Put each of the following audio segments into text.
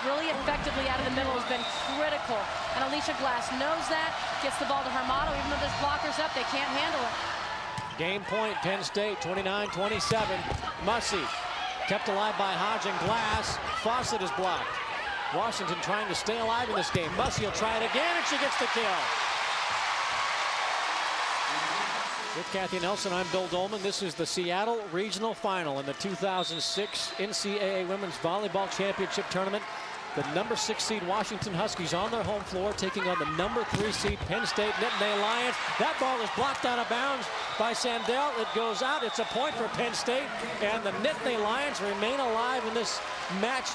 really effectively out of the middle has been critical. And Alicia Glass knows that, gets the ball to Hermato. Even though there's blockers up, they can't handle it. Game point, Penn State, 29-27. Mussey kept alive by Hodge and Glass. Fawcett is blocked. Washington trying to stay alive in this game. Mussey will try it again, and she gets the kill. With Kathy Nelson, I'm Bill Dolman. This is the Seattle Regional Final in the 2006 NCAA Women's Volleyball Championship Tournament. The #6 seed Washington Huskies on their home floor taking on the #3 seed Penn State Nittany Lions. That ball is blocked out of bounds by Sandell. It goes out. It's a point for Penn State, and the Nittany Lions remain alive in this match.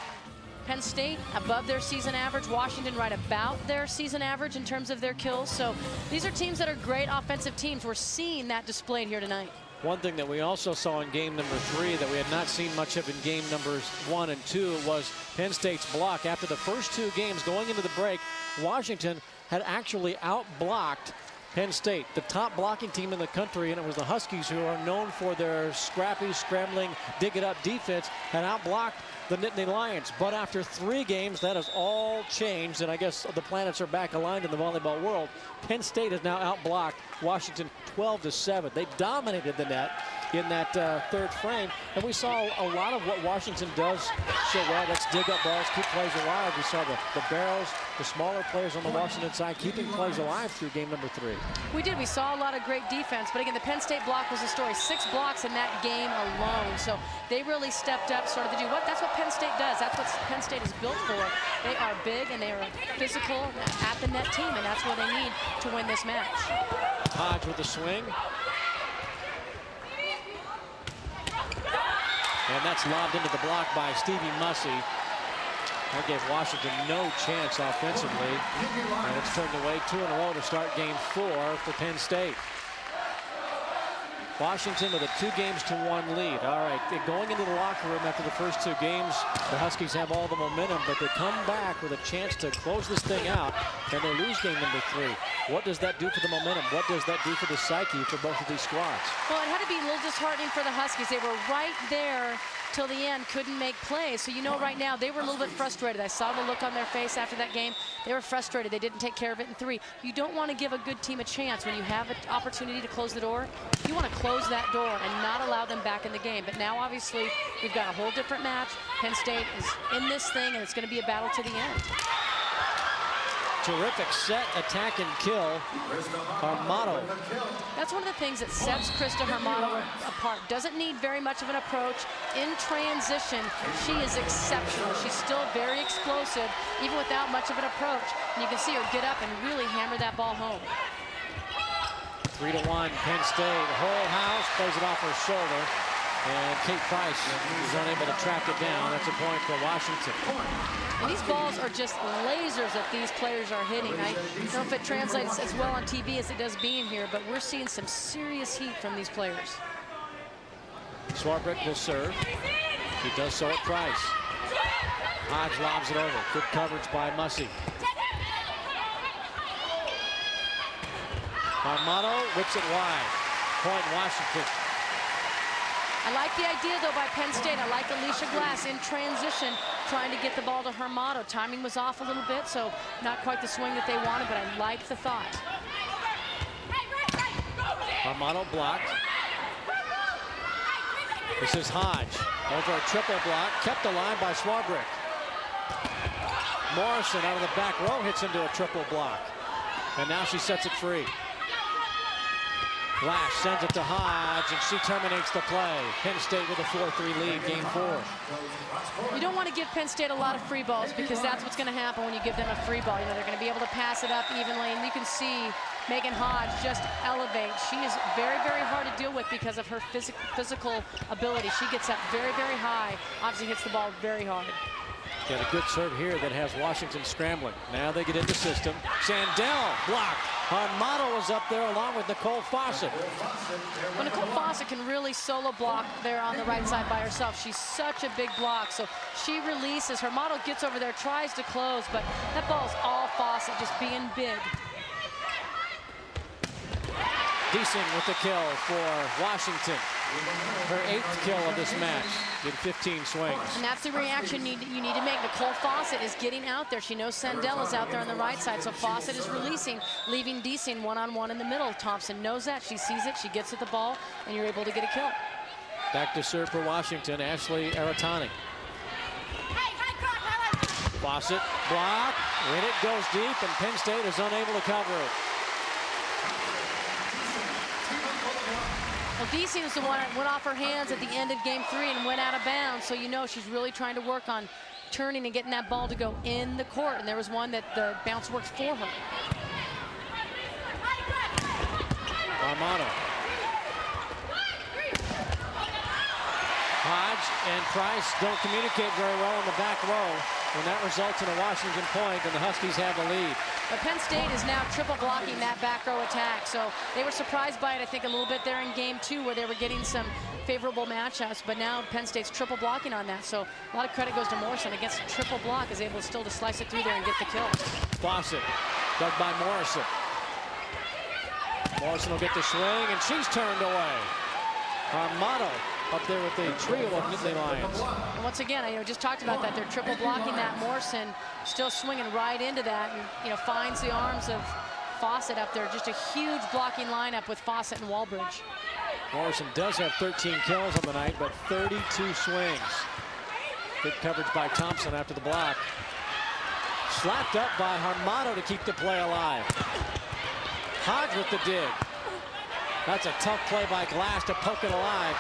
Penn State above their season average, Washington right about their season average in terms of their kills. So these are teams that are great offensive teams. We're seeing that displayed here tonight. One thing that we also saw in game #3 that we had not seen much of in game numbers 1 and 2 was Penn State's block. After the first 2 games going into the break, Washington had actually outblocked Penn State, the top blocking team in the country, and it was the Huskies, who are known for their scrappy, scrambling, dig-it-up defense, had outblocked the Nittany Lions. But after 3 games, that has all changed, and I guess the planets are back aligned in the volleyball world. Penn State has now outblocked Washington 12-7. They dominated the net in that 3rd frame, and we saw a lot of what Washington does so well. That's dig up balls, keep plays alive. We saw the barrels, the smaller players on the Washington side keeping plays alive through game #3. We did. We saw a lot of great defense, but again, the Penn State block was the story. 6 blocks in that game alone. So they really stepped up, started to do what? That's what Penn State does. That's what Penn State is built for. They are big and they are physical at the net team, and that's what they need to win this match. Hodge with the swing. And that's lobbed into the block by Stevie Mussey. That gave Washington no chance offensively. And it's turned away 2 in a row to start game 4 for Penn State. Washington with a 2-1 lead. All right, going into the locker room after the first 2 games, the Huskies have all the momentum, but they come back with a chance to close this thing out, and they lose game #3. What does that do for the momentum? What does that do for the psyche for both of these squads? Well, it had to be a little disheartening for the Huskies. They were right there till the end, couldn't make plays. So you know right now they were a little bit frustrated. I saw the look on their face after that game. They were frustrated. They didn't take care of it in 3. You don't want to give a good team a chance when you have an opportunity to close the door. You want to close that door and not allow them back in the game. But now obviously we've got a whole different match. Penn State is in this thing, and it's going to be a battle to the end. Terrific set, attack, and kill. Hermato. That's one of the things that sets Krista Hermato apart. Doesn't need very much of an approach. In transition, she is exceptional. She's still very explosive, even without much of an approach. And you can see her get up and really hammer that ball home. 3-1, Penn State. Whole house plays it off her shoulder. And Kate Price is unable to track it down. That's a point for Washington. And these balls are just lasers that these players are hitting. I don't know if it translates as well on TV as it does being here, but we're seeing some serious heat from these players. Swarbrick will serve. He does so at Price. Hodge lobs it over. Good coverage by Mussey. Hermato whips it wide. Point Washington. I like the idea, though, by Penn State. I like Alicia Glass in transition, trying to get the ball to Hermato. Timing was off a little bit, so not quite the swing that they wanted, but I like the thought. Hermato blocked. This is Hodge. Over a triple block, kept alive by Swarbrick. Morrison out of the back row hits into a triple block. And now she sets it free. Glass sends it to Hodge, and she terminates the play. Penn State with a 4-3 lead, game 4. You don't want to give Penn State a lot of free balls, because that's what's going to happen when you give them a free ball. You know, they're going to be able to pass it up evenly, and you can see Megan Hodge just elevate. She is very, very hard to deal with because of her physical ability. She gets up very, very high, obviously hits the ball very hard. Got a good serve here that has Washington scrambling. Now they get into system. Sandell blocked. Hermato was up there along with Nicole Fawcett. Well, Nicole Fawcett can really solo block there on the right side by herself. She's such a big block, so she releases. Hermato gets over there, tries to close, but that ball's all Fawcett, just being big. Deasing with the kill for Washington. Her 8th kill of this match in 15 swings. And that's the reaction you need to make. Nicole Fawcett is getting out there. She knows Sandell is out there on the right side, so Fawcett is releasing, leaving Deasing one-on-one in the middle. Thompson knows that. She sees it. She gets at the ball, and you're able to get a kill. Back to serve for Washington, Ashley Aratani. Fawcett, block, and it goes deep, and Penn State is unable to cover it. Well, Deasing is the one that went off her hands at the end of game 3 and went out of bounds, so you know she's really trying to work on turning and getting that ball to go in the court, and there was one that the bounce worked for her. Armano. Hodge and Price don't communicate very well in the back row, and that results in a Washington point, and the Huskies have the lead. But Penn State is now triple blocking that back row attack, so they were surprised by it, I think, a little bit there in game 2 where they were getting some favorable matchups, but now Penn State's triple blocking on that, so a lot of credit goes to Morrison. Against a triple block, is able still to slice it through there and get the kill. Fawcett, dug by Morrison. Morrison will get the swing, and she's turned away. Armano up there with the trio of Nittany Lions. And once again, I just talked about that. They're triple blocking that. Morrison still swinging right into that, and finds the arms of Fawcett up there. Just a huge blocking lineup with Fawcett and Walbridge. Morrison does have 13 kills on the night, but 32 swings. Good coverage by Thompson after the block. Slapped up by Armano to keep the play alive. Hodge with the dig. That's a tough play by Glass to poke it alive.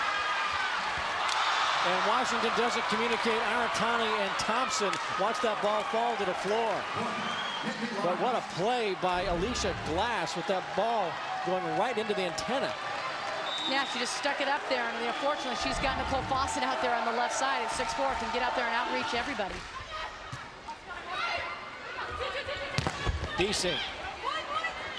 And Washington doesn't communicate. Aratani and Thompson watch that ball fall to the floor. But what a play by Alicia Glass with that ball going right into the antenna. Yeah, she just stuck it up there, and unfortunately she's got Nicole Fawcett out there on the left side at 6'4", can get out there and outreach everybody. Deasing.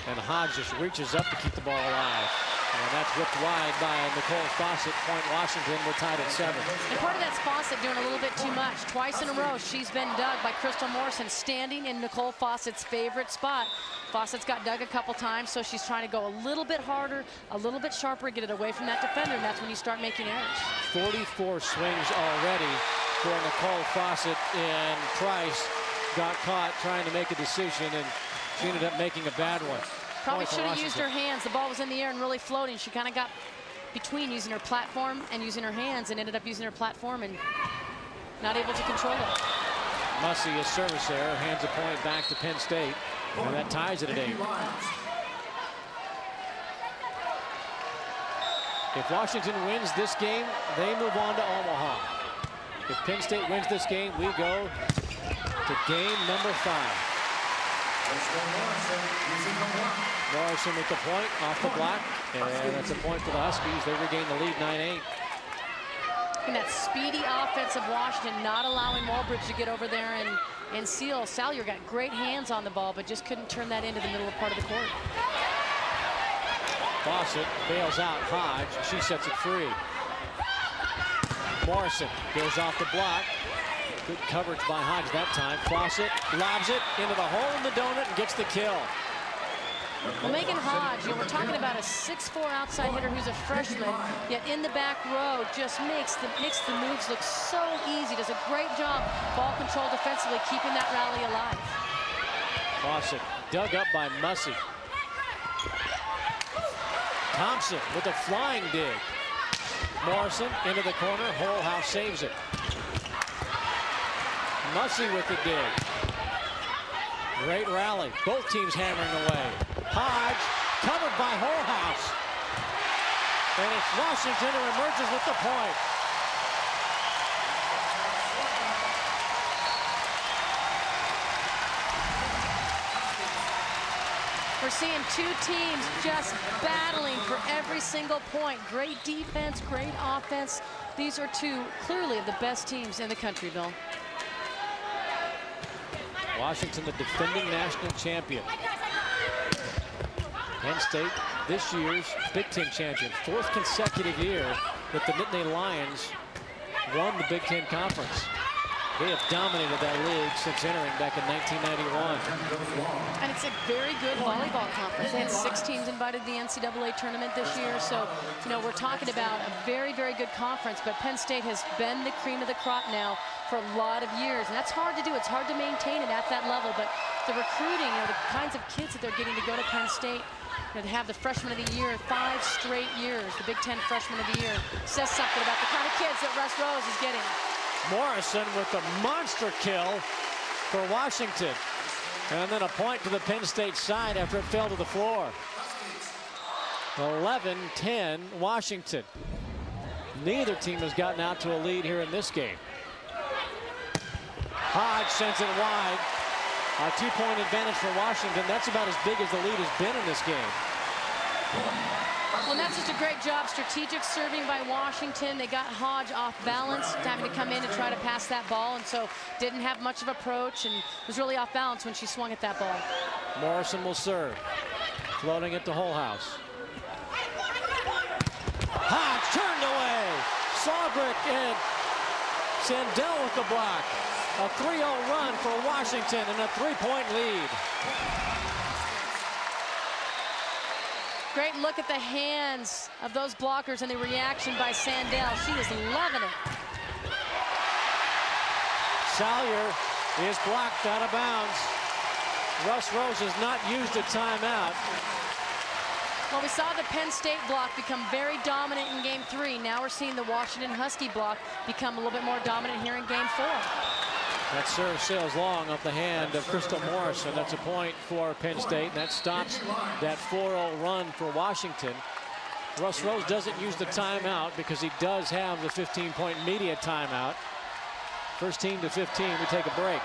And Hodge just reaches up to keep the ball alive. And that's whipped wide by Nicole Fawcett. Point Washington. We're tied at 7. And part of that's Fawcett doing a little bit too much. Twice in a row, she's been dug by Crystal Morrison, standing in Nicole Fawcett's favorite spot. Fawcett's got dug a couple times, so she's trying to go a little bit harder, a little bit sharper, get it away from that defender, and that's when you start making errors. 44 swings already for Nicole Fawcett, and Price got caught trying to make a decision, and she ended up making a bad one. Probably should have used her hands. The ball was in the air and really floating. She kind of got between using her platform and using her hands, and ended up using her platform and not able to control it. Mussey, a service error, hands a point back to Penn State, and that ties it at 8. If Washington wins this game, they move on to Omaha. If Penn State wins this game, we go to game number 5. Morrison with the point off the block, and that's a point for the Huskies. They regain the lead 9-8. And that speedy offensive Washington not allowing Walbridge to get over there and seal. Salyer got great hands on the ball, but just couldn't turn that into the middle part of the court. Fawcett bails out Hodge. She sets it free. Morrison goes off the block. Good coverage by Hodge that time. Fawcett lobs it into the hole in the donut and gets the kill. Well, Megan Hodge, we're talking about a 6'4" outside hitter who's a freshman, yet in the back row just makes the moves look so easy. Does a great job ball control defensively, keeping that rally alive. Fawcett dug up by Mussey. Thompson with a flying dig. Morrison into the corner. Holhouse saves it. Mussey with the dig. Great rally. Both teams hammering away. Hodge covered by Holhouse. And it's Washington who emerges with the point. We're seeing two teams just battling for every single point. Great defense, great offense. These are two clearly of the best teams in the country, Bill. Washington, the defending national champion. Penn State, this year's Big Ten champion. 4th consecutive year that the Nittany Lions won the Big Ten Conference. They have dominated that league since entering back in 1991. And it's a very good volleyball conference. They had 6 teams invited to the NCAA tournament this year. So, you know, we're talking about a very, very good conference. But Penn State has been the cream of the crop now for a lot of years. And that's hard to do. It's hard to maintain it at that level. But the recruiting, you know, the kinds of kids that they're getting to go to Penn State, you know, to have the freshman of the year 5 straight years, the Big Ten freshman of the year, says something about the kind of kids that Russ Rose is getting. Morrison with the monster kill for Washington. And then a point to the Penn State side after it fell to the floor. 11-10 Washington. Neither team has gotten out to a lead here in this game. Hodge sends it wide. A 2-point advantage for Washington. That's about as big as the lead has been in this game. Well, that's just a great job. Strategic serving by Washington. They got Hodge off balance, having to come in and try to pass that ball, and so didn't have much of approach and was really off balance when she swung at that ball. Morrison will serve. Floating it to Holthouse. Hodge turned away. Sawbrick and Sandell with the block. A 3-0 run for Washington and a 3-point lead. Great look at the hands of those blockers and the reaction by Sandell. She is loving it. Salyer is blocked out of bounds. Russ Rose has not used a timeout. Well, we saw the Penn State block become very dominant in game 3. Now we're seeing the Washington Husky block become a little bit more dominant here in game 4. That serve sails long off the hand of Crystal Morrison. That's a point for Penn State, and that stops that 4-0 run for Washington. Russ Rose doesn't use the timeout because he does have the 15-point media timeout. First team to 15, we take a break.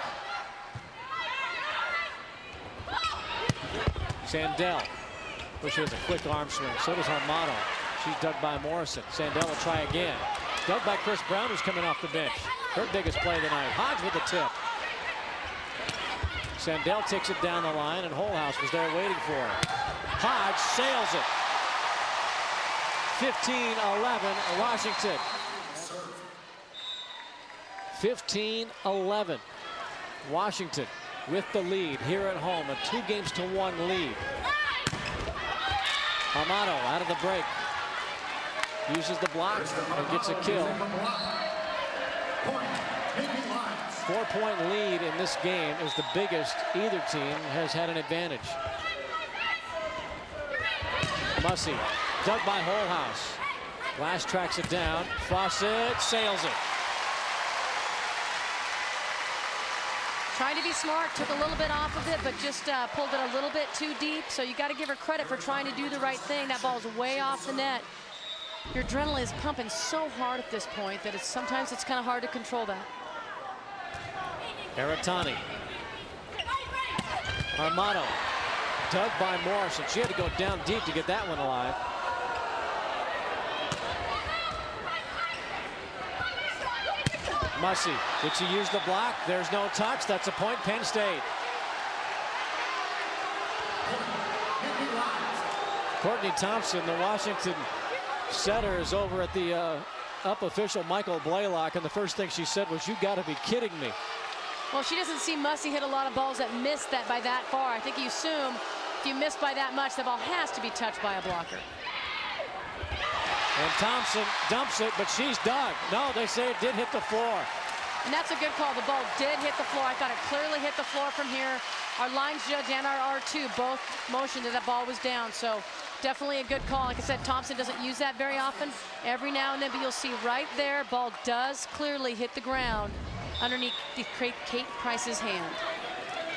Sandell pushes a quick arm swing. So does Armato. She's dug by Morrison. Sandell will try again. Dug by Chris Brown, who's coming off the bench. Her biggest play of the night. Hodge with the tip. Sandell takes it down the line, and Holthouse was there waiting for her. Hodge sails it. 15-11 Washington. 15-11 Washington with the lead here at home. A 2-1 lead. Armato out of the break. Uses the block and gets a kill. 4-point lead in this game is the biggest either team has had an advantage. Mussey, dug by Holthouse. Glass tracks it down. Fawcett sails it. Trying to be smart, took a little bit off of it, but just pulled it a little bit too deep. So you got to give her credit for trying to do the right thing. That ball's way off the net. Your adrenaline is pumping so hard at this point that sometimes it's kind of hard to control that. Aratani. Armato. Dug by Morrison. She had to go down deep to get that one alive. Mussey. Did she use the block? There's no touch. That's a point, Penn State. Courtney Thompson, the Washington setter, is over at the up official Michael Blaylock, and the first thing she said was, "You got to be kidding me." Well, she doesn't see Mussey hit a lot of balls that missed that by that far. I think you assume if you miss by that much, the ball has to be touched by a blocker. And Thompson dumps it, but she's dug. No, they say it did hit the floor. And that's a good call. The ball did hit the floor. I thought it clearly hit the floor from here. Our lines judge and our R2 both motioned that ball was down. So definitely a good call. Like I said, Thompson doesn't use that very often. Every now and then, but you'll see right there, ball does clearly hit the ground underneath Kate Price's hand.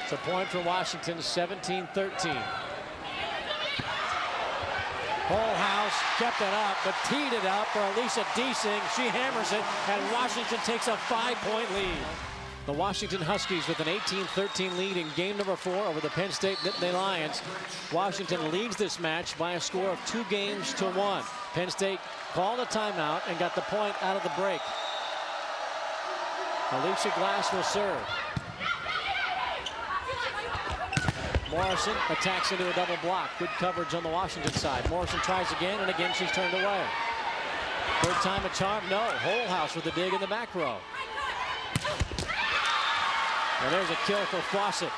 It's a point for Washington, 17-13. Holthouse kept it up, but teed it up for Elisa Deasing. She hammers it, and Washington takes a 5-point lead. The Washington Huskies with an 18-13 lead in game number 4 over the Penn State Nittany Lions. Washington leads this match by a score of 2-1. Penn State called a timeout and got the point out of the break. Alicia Glass will serve. Morrison attacks into a double block. Good coverage on the Washington side. Morrison tries again, and again she's turned away. Third time a charm? No. Holthouse with a dig in the back row. And there's a kill for Fawcett.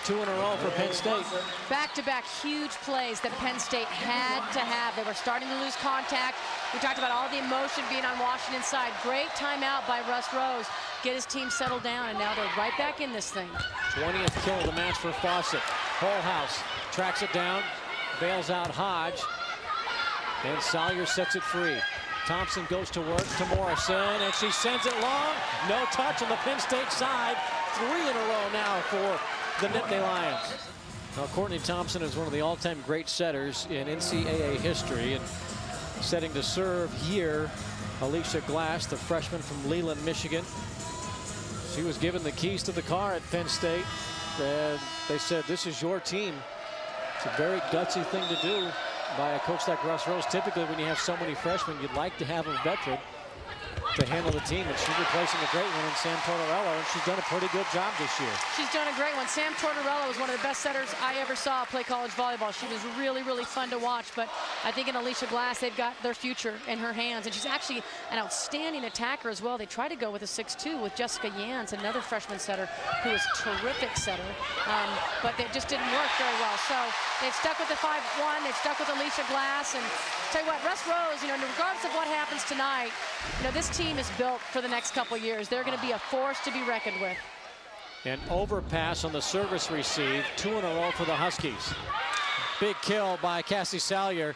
2 in a row for Penn State. Back-to-back huge plays that Penn State had to have. They were starting to lose contact. We talked about all the emotion being on Washington's side. Great timeout by Russ Rose. Get his team settled down, and now they're right back in this thing. 20th kill of the match for Fawcett. Holhouse tracks it down, bails out Hodge. And Salyer sets it free. Thompson goes to work to Morrison, and she sends it long. No touch on the Penn State side. 3 in a row now for the Nittany Lions. Now, Courtney Thompson is one of the all-time great setters in NCAA history, and setting to serve here, Alicia Glass, the freshman from Leland, Michigan. She was given the keys to the car at Penn State, and they said, "This is your team." It's a very gutsy thing to do by a coach like Russ Rose. Typically, when you have so many freshmen, you'd like to have a veteran to handle the team, and she's replacing a great one in Sam Tortorella, and she's done a pretty good job this year. She's done a great one. Sam Tortorella was one of the best setters I ever saw play college volleyball. She was really, really fun to watch, but I think in Alicia Glass, they've got their future in her hands, and she's actually an outstanding attacker as well. They tried to go with a 6'2" with Jessica Yans, another freshman setter who is a terrific setter, but it just didn't work very well. So they've stuck with the 5-1. They've stuck with Alicia Glass, and tell you what, Russ Rose, regardless of what happens tonight, this team is built for the next couple years. They're going to be a force to be reckoned with. An overpass on the service receive, 2 in a row for the Huskies. Big kill by Cassie Salyer.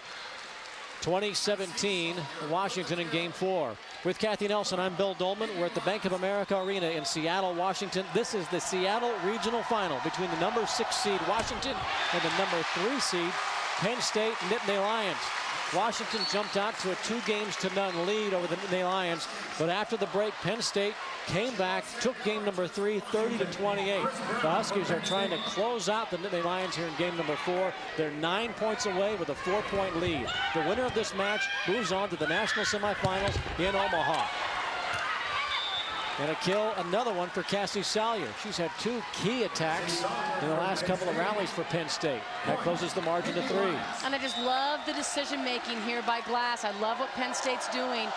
2017, Washington in Game 4. With Kathy Nelson, I'm Bill Dolman. We're at the Bank of America Arena in Seattle, Washington. This is the Seattle Regional Final between the number 6 seed Washington and the number 3 seed Penn State Nittany Lions. Washington jumped out to a 2-0 lead over the Nittany Lions, but after the break, Penn State came back, took game number 3, 30-28. The Huskies are trying to close out the Nittany Lions here in game number 4. They're 9 points away with a 4-point lead. The winner of this match moves on to the national semifinals in Omaha. And a kill, another one for Cassie Salyer. She's had 2 key attacks in the last couple of rallies for Penn State. That closes the margin to 3. And I just love the decision-making here by Glass. I love what Penn State's doing.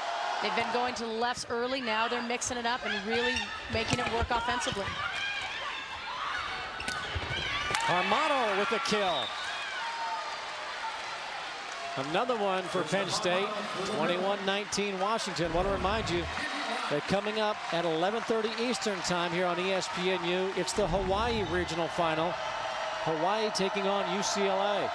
They've been going to the lefts early. Now they're mixing it up and really making it work offensively. Armato with a kill. Another one for Penn State. 21-19 Washington. Want to remind you that coming up at 11:30 Eastern time here on ESPNU, it's the Hawaii Regional Final. Hawaii taking on UCLA.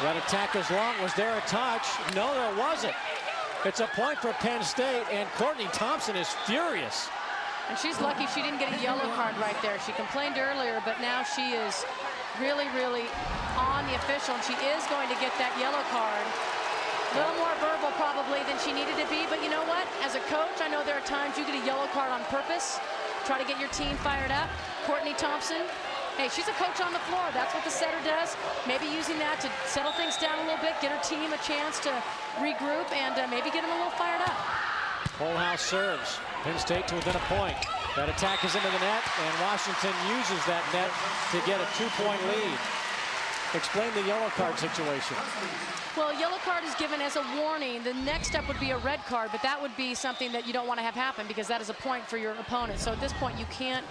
That attack is long. Was there a touch? No, there wasn't. It's a point for Penn State, and Courtney Thompson is furious. And she's lucky she didn't get a yellow card right there. She complained earlier, but now she is really, really on the official, and she is going to get that yellow card. A little more verbal probably than she needed to be, but you know what? As a coach, I know there are times you get a yellow card on purpose, try to get your team fired up. Courtney Thompson, hey, she's a coach on the floor. That's what the setter does. Maybe using that to settle things down a little bit, get her team a chance to regroup, and maybe get them a little fired up. Holhouse serves. Penn State to within a point. That attack is into the net, and Washington uses that net to get a 2-point lead. Explain the yellow card situation. Well, yellow card is given as a warning. The next step would be a red card, but that would be something that you don't want to have happen because that is a point for your opponent. So at this point, you can't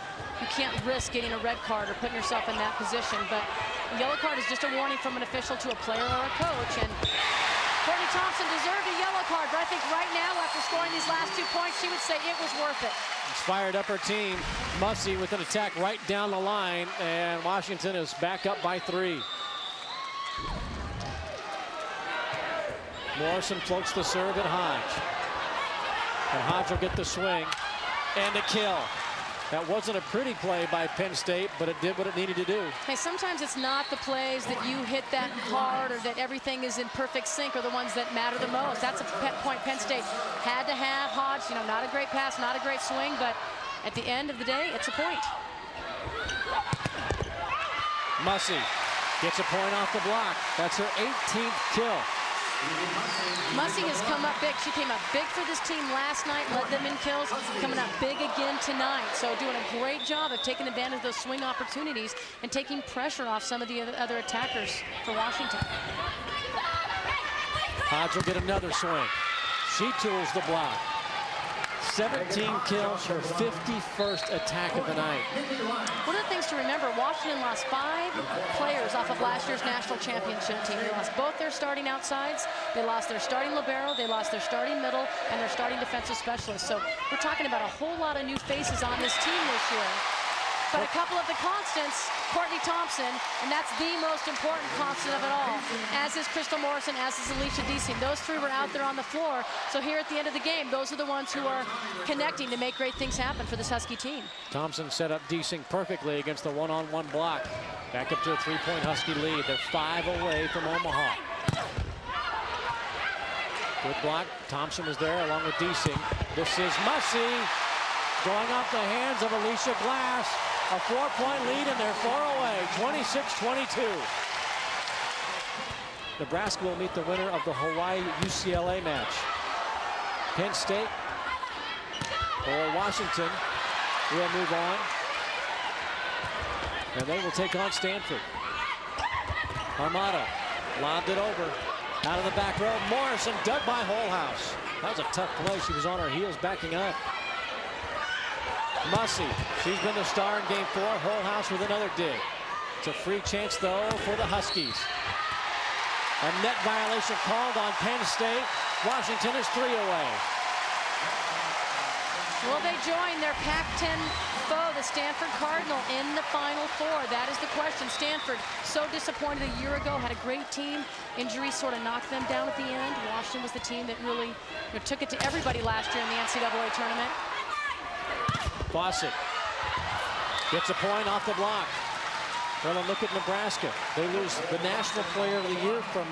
risk getting a red card or putting yourself in that position. But a yellow card is just a warning from an official to a player or a coach. And Courtney Thompson deserved a yellow card, but I think right now, after scoring these last 2 points, she would say it was worth it. It's fired up her team. Mussey with an attack right down the line, and Washington is back up by 3. Morrison floats the serve at Hodge. And Hodge will get the swing and a kill. That wasn't a pretty play by Penn State, but it did what it needed to do. Hey, sometimes it's not the plays that you hit that hard or that everything is in perfect sync are the ones that matter the most. That's a point Penn State had to have. Hodge, not a great pass, not a great swing, but at the end of the day, it's a point. Mussey gets a point off the block. That's her 18th kill. Mussey has come up big. She came up big for this team last night, led them in kills, coming up big again tonight. So doing a great job of taking advantage of those swing opportunities and taking pressure off some of the other attackers for Washington. Hodge will get another swing. She tools the block. 17 kills, her 51st attack of the night. One of the things to remember, Washington lost 5 players off of last year's national championship team. They lost both their starting outsides, they lost their starting libero, they lost their starting middle, and their starting defensive specialist. So we're talking about a whole lot of new faces on this team this year. But a couple of the constants, Courtney Thompson, and that's the most important constant of it all, as is Crystal Morrison, as is Alicia Deasing. Those 3 were out there on the floor. So here at the end of the game, those are the ones who are connecting to make great things happen for this Husky team. Thompson set up Deasing perfectly against the one-on-one block. Back up to a 3-point Husky lead. They're 5 away from Omaha. Good block. Thompson was there along with Deasing. This is Mussey going off the hands of Alicia Glass. A 4-point lead, and they're 4 away, 26-22. Nebraska will meet the winner of the Hawaii-UCLA match. Penn State or Washington will move on. And they will take on Stanford. Armato lobbed it over. Out of the back row, Morrison dug by Holhouse. That was a tough play. She was on her heels backing up. Mussey, she's been the star in game 4. Holhouse with another dig. It's a free chance, though, for the Huskies. A net violation called on Penn State. Washington is 3 away. Will they join their Pac-10 foe, the Stanford Cardinal, in the Final Four? That is the question. Stanford, so disappointed a year ago, had a great team. Injuries sort of knocked them down at the end. Washington was the team that really took it to everybody last year in the NCAA tournament. Fawcett gets a point off the block. Well, and look at Nebraska. They lose the National Player of the Year from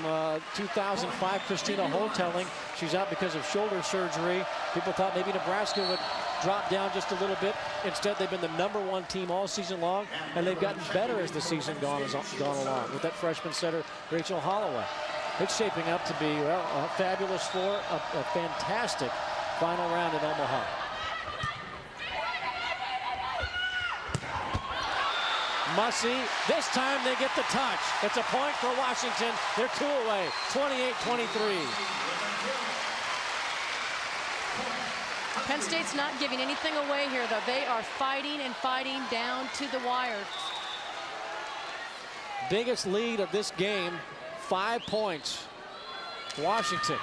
2005, Christina Holtelling. She's out because of shoulder surgery. People thought maybe Nebraska would drop down just a little bit. Instead, they've been the #1 team all season long, and they've gotten better as the season gone along with that freshman center, Rachel Holloway. It's shaping up to be, well, a fabulous floor, a fantastic final round in Omaha. Mussey, this time they get the touch. It's a point for Washington. They're 2 away, 28-23. Penn State's not giving anything away here, though. They are fighting and fighting down to the wire. Biggest lead of this game, 5 points. Washington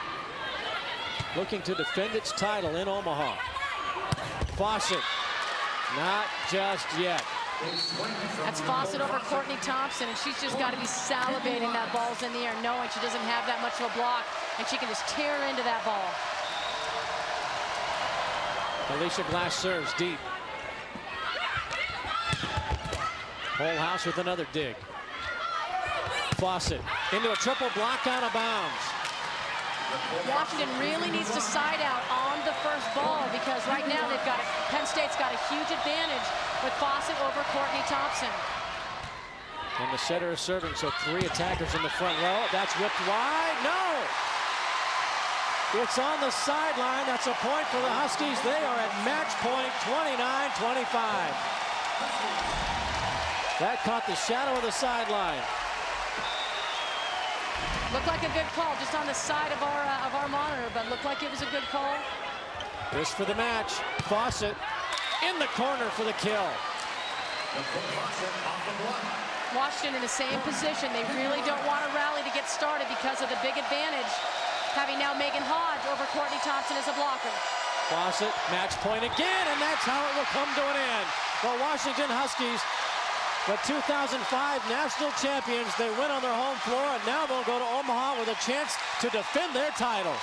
looking to defend its title in Omaha. Fawcett, not just yet. That's Fawcett over Courtney Thompson, and she's just got to be salivating that ball's in the air, knowing she doesn't have that much of a block, and she can just tear into that ball. Alicia Glass serves deep. Holhouse with another dig. Fawcett into a triple block out of bounds. Washington really needs to side out on the first ball, because right now they've got Penn State's got a huge advantage with Fawcett over Courtney Thompson. And the setter is serving, so 3 attackers in the front row. That's whipped wide. No! It's on the sideline. That's a point for the Huskies. They are at match point, 29-25. That caught the shadow of the sideline. Looked like a good call, just on the side of our monitor, but looked like it was a good call. This for the match. Fawcett in the corner for the kill. Washington in the same position. They really don't want to rally to get started because of the big advantage, having now Megan Hodge over Courtney Thompson as a blocker. Fawcett, match point again, and that's how it will come to an end. The Washington Huskies, the 2005 national champions, they win on their home floor, and now they'll go to Omaha with a chance to defend their title.